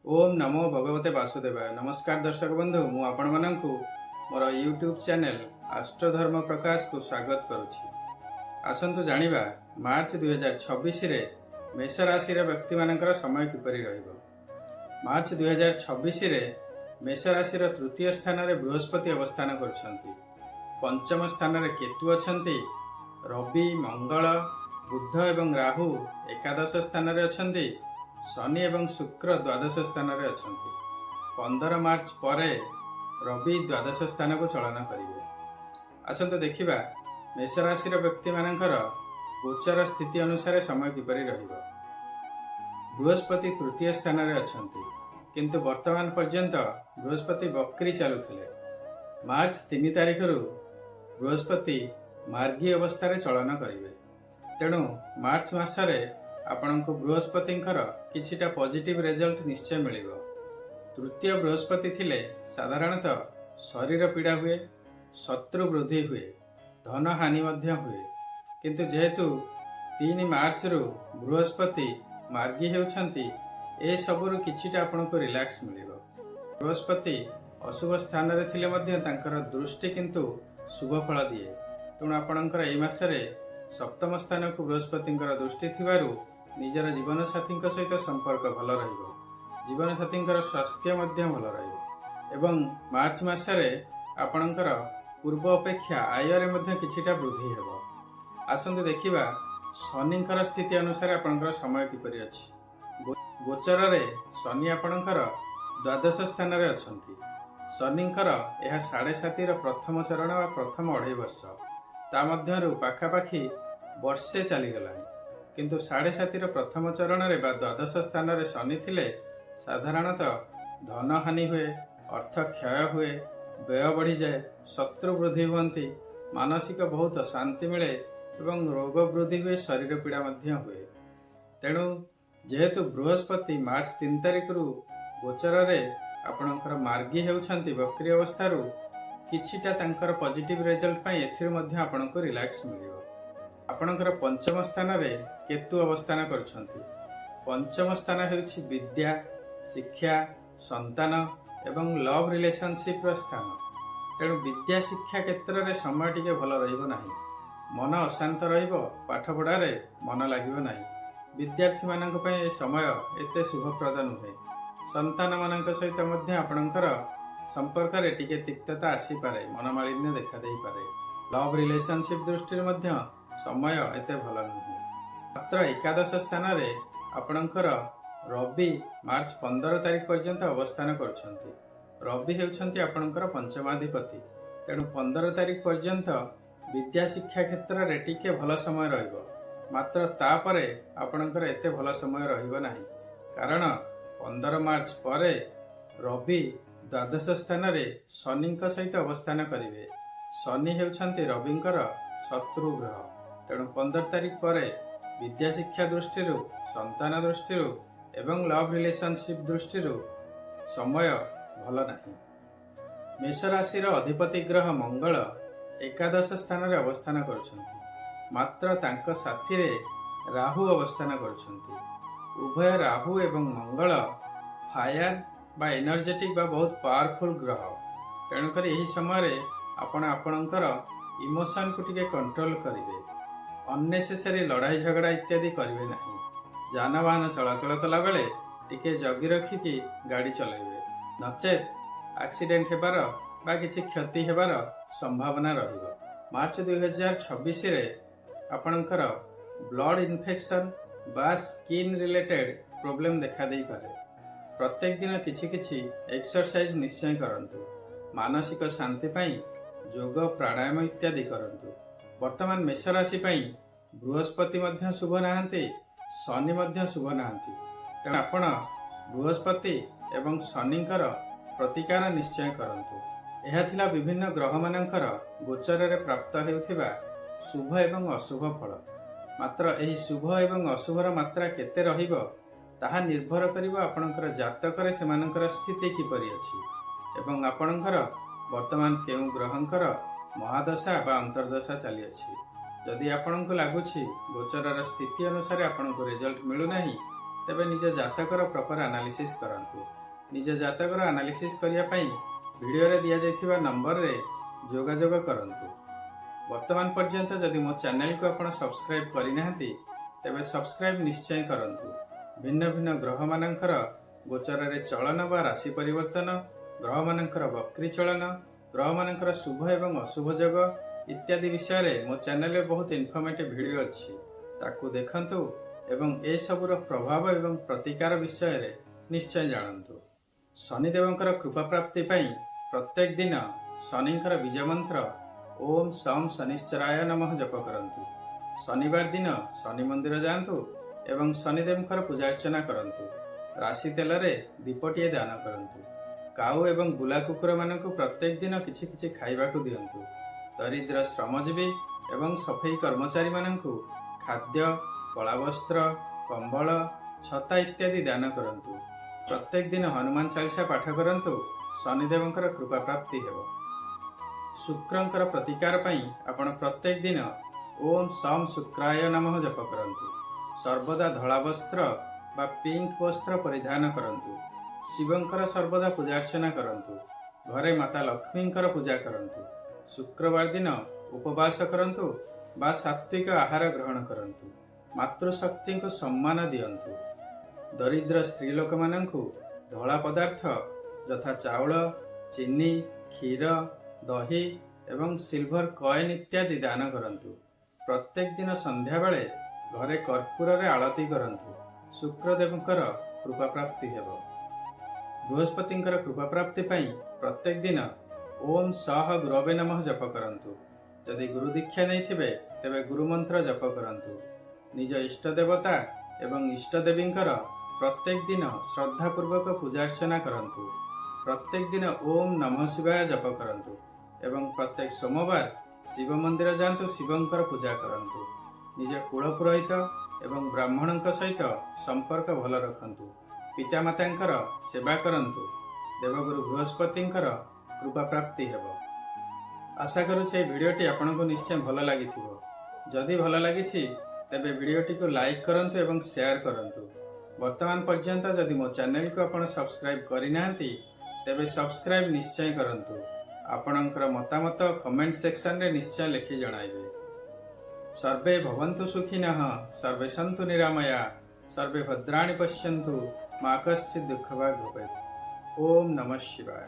ओम नमो भगवते वासुदेवाय। नमस्कार दर्शक बंधु, मु आपण माननकु मोर यूट्यूब चैनल आष्ट्रधर्म प्रकाश को स्वागत करुछि। आसंतु जानिबा मार्च 2026 रे मेष राशि रे व्यक्ति मानकर समय किपरि रहिबो। मार्च 2026 रे मेष राशि रो तृतीय स्थान रे बृहस्पति अवस्थान करछंती। पंचम स्थान रे केतु अछंती। रवि, मंगल, बुध एवं राहु एकादश स्थान रे अछंती। शनि एवं शुक्र द्वादश स्थान रे अछंती। 15 मार्च परे रवि द्वादश स्थान को चलन करिवे। आसंतु देखिबा मेष राशि व्यक्ति मानकर गोचर स्थिति अनुसार समय किपरि रहिबो। बृहस्पति तृतीय स्थान रे अछंती, किंतु वर्तमान पर्यंत बृहस्पति वक्री चलुथिले। मार्च 3 तारिख रु बृहस्पति मार्गी अवस्था रे चलन करिवे। तेणु मार्च मासरे आपनको बृहस्पतिंकर किछिटा पॉजिटिव रिजल्ट निश्चय मिलिबो। तृतीय बृहस्पति थिले साधारणतः शरीर पीड़ा हुए, शत्रु वृद्धि हुए, धन हानि मध्य हुए, किंतु जेहेतु 3 मार्च रु बृहस्पति मार्गी हेउछंती, ए सबरु किछिटा आपनको रिलैक्स मिलिबो। बृहस्पति अशुभ स्थान रे थिले मध्य तांकर दृष्टि किंतु शुभ फल दिए। तेणु आपणकर एई मासरे सप्तम स्थान को बृहस्पतिंकर दृष्टि थिबारु निजर जीवन साथी सहित संपर्क भल रहिबो। जीवन साथी स्वास्थ्य मध्य भल रहिबो एवं मार्च मासरे आपणकर पूर्व अपेक्षा आय रे मध्य किछिटा वृद्धि हेबो। आसंतु देखिबा शनिंकर स्थिति अनुसार आपणकर समय किपरि अछि। गोचर रे शनि आपणकर द्वादश स्थान रे अछंती। शनिंकर यह 7.5 रो प्रथम चरण वा प्रथम 2.5 वर्ष ता मध्यरु पाखापाखी वर्षे चली गलानी, किंतु 7.5 रो प्रथम चरण रे बा द्वादश स्थान रे शनि थिले साधारणतः धन हानि हुए, अर्थ क्षय हुए, व्यय बढ़ी जाए, शत्रु वृद्धि हुअंती, मानसिक बहुत शांति मिले एवं रोग वृद्धि हुए, शरीर पीड़ा मध्य हुए। तेणु जेहेतु बृहस्पति मार्च 3 तारिख रु गोचर रे आपणकर मार्गी हेउछंती वक्री अवस्थारू किछिटा तांकर पॉजिटिव रिजल्ट पाई एथिर मध्य आपणको रिलैक्स मिलिबो। आपणकर पंचम स्थान रे केतु अवस्थान करछंती। पंचम स्थान हेउछि विद्या, शिक्षा, संतान एवं लव रिलेशनशिप रो स्थान। तेणु विद्या शिक्षा क्षेत्र रे समय टिके भल रहिबो नाही। मन अशांत रहिबो, पाठ पढ़ा रे मन लागिबो नाही। विद्यार्थी मानक पय ए समय एते शुभप्रद नुहे। संतान मानक सहित मध्य आपणकर संपर्क रे टिके तिक्तता आसी पारे, मनमालिन्य देखा देई पारे। लव रिलेशनशिप दृष्टि मध्य समय एते भल नुहे। मात्र एकादश स्थान रे आपणकर रवि मार्च 15 तारिख पर्यंत अवस्थान करछंती। रवि हेउछंती आपणकर पंचमाधिपति। तेणु 15 तारिख पर्यंत विद्या शिक्षा क्षेत्र रे टिके भल समय रहिबो। मात्र तापरे आपणकर एते भल समय रहिबो नाही, कारण 15 मार्च परे रवि द्वादश स्थान रे शनिंक सहित अवस्थान करिवे। शनि हेउछंती रविंकर शत्रु ग्रह। तेणु 15 तारिख परे विद्या शिक्षा दृष्टि, संतान दृष्टि एवं लव रिलेशनशिप दृष्टि समय भल नाही। मेष राशि अधिपति ग्रह मंगल एकादश स्थान रे अवस्थान करछंती। मात्र तांक साथी रे राहु अवस्थान करछंती। उभय राहु एवं मंगल फायर बा एनर्जेटिक बा बहुत पावरफुल ग्रह। तेणुक यही समय आपण आपणकर इमोशन को टिके कंट्रोल करिवे। अननेसेसरी लड़ाई झगड़ा इत्यादि करिवे नहीं। जानवाहन चलाचल कला बेले टिके जगी रखिकी गाड़ी चलाइबे, नचेत एक्सीडेंट हेबार बा किछि क्षति हेबार संभावना रहिबो। मार्च 2026 रे आपणकर ब्लड इन्फेक्शन बा स्किन रिलेटेड प्रॉब्लम देखा देई पारे। प्रत्येक दिन किछि किछि एक्सरसाइज निश्चय करंतु। मानसिक शांति पाई योग, प्राणायाम इत्यादि करंतु। वर्तमान मेष राशि पाई बृहस्पति मध्य शुभ नाहंती, शनि मध्य शुभ नाहंती। तेणु आपण बृहस्पति एवं शनिंकर प्रतिकार निश्चय करंतु। यह थिला विभिन्न ग्रह मानकर गोचर रे प्राप्त हेउथिबा शुभ एवं अशुभ फल। मात्र एही शुभ एवं अशुभर मात्रा केते रहिबो ताहा निर्भर करिबो आपणकर जातक रे सेमानकर स्थिति किपरि अछि एवं आपणकर वर्तमान केउ ग्रहंकर महादशा बा अंतर्दशा चली अछि। जदि आपणको लागुछि गोचरर स्थिति अनुसार आपणको रिजल्ट मिलु नाही, ତେବେ ନିଜ ଜାତକର ପ୍ରପର ଆନାଲିସିସ୍ କରନ୍ତୁ। ନିଜ ଜାତକର ଆନାଲିସିସ୍ କରିବା ପାଇଁ ଭିଡ଼ିଓରେ ଦିଆଯାଇଥିବା ନମ୍ବରରେ ଯୋଗାଯୋଗ କରନ୍ତୁ। ବର୍ତ୍ତମାନ ପର୍ଯ୍ୟନ୍ତ ଯଦି ମୋ ଚ୍ୟାନେଲକୁ ଆପଣ ସବସ୍କ୍ରାଇବ୍ କରିନାହାନ୍ତି ତେବେ ସବସ୍କ୍ରାଇବ୍ ନିଶ୍ଚୟ କରନ୍ତୁ। ଭିନ୍ନ ଭିନ୍ନ ଗ୍ରହମାନଙ୍କର ଗୋଚରରେ ଚଳନ ବା ରାଶି ପରିବର୍ତ୍ତନ, ଗ୍ରହମାନଙ୍କର ବକ୍ରୀ ଚଳନ, ଗ୍ରହମାନଙ୍କର ଶୁଭ ଏବଂ ଅଶୁଭ ଯୋଗ ଇତ୍ୟାଦି ବିଷୟରେ ମୋ ଚ୍ୟାନେଲରେ ବହୁତ ଇନଫର୍ମେଟିଭ୍ ଭିଡ଼ିଓ ଅଛି, ତାକୁ ଦେଖନ୍ତୁ ଏବଂ ଏସବୁର ପ୍ରଭାବ ଏବଂ ପ୍ରତିକାର ବିଷୟରେ ନିଶ୍ଚୟ ଜାଣନ୍ତୁ। ଶନିଦେବଙ୍କର କୃପା ପ୍ରାପ୍ତି ପାଇଁ ପ୍ରତ୍ୟେକ ଦିନ ଶନିଙ୍କର ବୀଜ ମନ୍ତ୍ର ଓମ୍ ସମ୍ ଶନିଶ୍ଚରାୟ ନମଃ ଜପ କରନ୍ତୁ। ଶନିବାର ଦିନ ଶନି ମନ୍ଦିର ଯାଆନ୍ତୁ ଏବଂ ଶନିଦେବଙ୍କର ପୂଜାର୍ଚ୍ଚନା କରନ୍ତୁ। ରାଶି ତେଲରେ ଦୀପଟିଏ ଦାନ କରନ୍ତୁ। କାଉ ଏବଂ ବୁଲା କୁକୁରମାନଙ୍କୁ ପ୍ରତ୍ୟେକ ଦିନ କିଛି କିଛି ଖାଇବାକୁ ଦିଅନ୍ତୁ। ଦରିଦ୍ର ଶ୍ରମଜୀବୀ ଏବଂ ସଫେଇ କର୍ମଚାରୀମାନଙ୍କୁ ଖାଦ୍ୟ, କଳା ବସ୍ତ୍ର, କମ୍ବଳ, ଛତା ଇତ୍ୟାଦି ଦାନ କରନ୍ତୁ। ପ୍ରତ୍ୟେକ ଦିନ ହନୁମାନ ଚାଳିସା ପାଠ କରନ୍ତୁ। ଶନିଦେବଙ୍କର କୃପା ପ୍ରାପ୍ତି ହେବ। ଶୁକ୍ରଙ୍କର ପ୍ରତିକାର ପାଇଁ ଆପଣ ପ୍ରତ୍ୟେକ ଦିନ ଓମ୍ ସମ୍ ଶୁକ୍ରାୟ ନମଃ ଜପ କରନ୍ତୁ। ସର୍ବଦା ଧଳା ବସ୍ତ୍ର ବା ପିଙ୍କ ବସ୍ତ୍ର ପରିଧାନ କରନ୍ତୁ। ଶିବଙ୍କର ସର୍ବଦା ପୂଜାର୍ଚ୍ଚନା କରନ୍ତୁ। ଘରେ ମାତା ଲକ୍ଷ୍ମୀଙ୍କର ପୂଜା କରନ୍ତୁ। ଶୁକ୍ରବାର ଦିନ ଉପବାସ କରନ୍ତୁ ବା ସାତ୍ୱିକ ଆହାର ଗ୍ରହଣ କରନ୍ତୁ। ମାତୃଶକ୍ତିଙ୍କୁ ସମ୍ମାନ ଦିଅନ୍ତୁ। ଦରିଦ୍ର ସ୍ତ୍ରୀ ଲୋକମାନଙ୍କୁ ଧଳା ପଦାର୍ଥ ଯଥା ଚାଉଳ, ଚିନି, କ୍ଷୀର, ଦହି ଏବଂ ସିଲଭର କଏନ୍ ଇତ୍ୟାଦି ଦାନ କରନ୍ତୁ। ପ୍ରତ୍ୟେକ ଦିନ ସନ୍ଧ୍ୟାବେଳେ ଘରେ କର୍ପୂରରେ ଆଳତି କରନ୍ତୁ। ଶୁକ୍ରଦେବଙ୍କର କୃପା ପ୍ରାପ୍ତି ହେବ। ବୃହସ୍ପତିଙ୍କର କୃପା ପ୍ରାପ୍ତି ପାଇଁ ପ୍ରତ୍ୟେକ ଦିନ ଓମ୍ ସହ ଗୁରବେ ନମଃ ଜପ କରନ୍ତୁ। ଯଦି ଗୁରୁ ଦୀକ୍ଷା ନେଇଥିବେ ତେବେ ଗୁରୁମନ୍ତ୍ର ଜପ କରନ୍ତୁ। ନିଜ ଇଷ୍ଟ ଦେବତା ଏବଂ ଇଷ୍ଟଦେବୀଙ୍କର ପ୍ରତ୍ୟେକ ଦିନ ଶ୍ରଦ୍ଧାପୂର୍ବକ ପୂଜାର୍ଚ୍ଚନା କରନ୍ତୁ। ପ୍ରତ୍ୟେକ ଦିନ ଓମ୍ ନମଃ ଶିବାୟ ଜପ କରନ୍ତୁ ଏବଂ ପ୍ରତ୍ୟେକ ସୋମବାର ଶିବ ମନ୍ଦିର ଯାଆନ୍ତୁ, ଶିବଙ୍କର ପୂଜା କରନ୍ତୁ। ନିଜ କୁଳ ପୁରୋହିତ ଏବଂ ବ୍ରାହ୍ମଣଙ୍କ ସହିତ ସମ୍ପର୍କ ଭଲ ରଖନ୍ତୁ। ପିତାମାତାଙ୍କର ସେବା କରନ୍ତୁ। ଦେବଗୁରୁ ବୃହସ୍ପତିଙ୍କର କୃପା ପ୍ରାପ୍ତି ହେବ। ଆଶା କରୁଛି ଏହି ଭିଡ଼ିଓଟି ଆପଣଙ୍କୁ ନିଶ୍ଚୟ ଭଲ ଲାଗିଥିବ। ଯଦି ଭଲ ଲାଗିଛି ତେବେ ଭିଡ଼ିଓଟିକୁ ଲାଇକ୍ କରନ୍ତୁ ଏବଂ ସେୟାର କରନ୍ତୁ। ବର୍ତ୍ତମାନ ପର୍ଯ୍ୟନ୍ତ ଯଦି ମୋ ଚ୍ୟାନେଲକୁ ଆପଣ ସବସ୍କ୍ରାଇବ୍ କରିନାହାନ୍ତି ତେବେ ସବସ୍କ୍ରାଇବ୍ ନିଶ୍ଚୟ କରନ୍ତୁ। ଆପଣଙ୍କର ମତାମତ କମେଣ୍ଟ ସେକ୍ସନରେ ନିଶ୍ଚୟ ଲେଖି ଜଣାଇବେ। ସର୍ବେ ଭବନ୍ତୁ ସୁଖିନଃ, ସର୍ବେ ସନ୍ତୁ ନିରାମୟା, ସର୍ବେ ଭଦ୍ରାଣି ପଶ୍ୟନ୍ତୁ, ମା କଶ୍ଚିତ୍ ଦୁଃଖଭାଗ୍ ଭବେତ୍। ଓମ୍ ନମଃ ଶିବାୟ।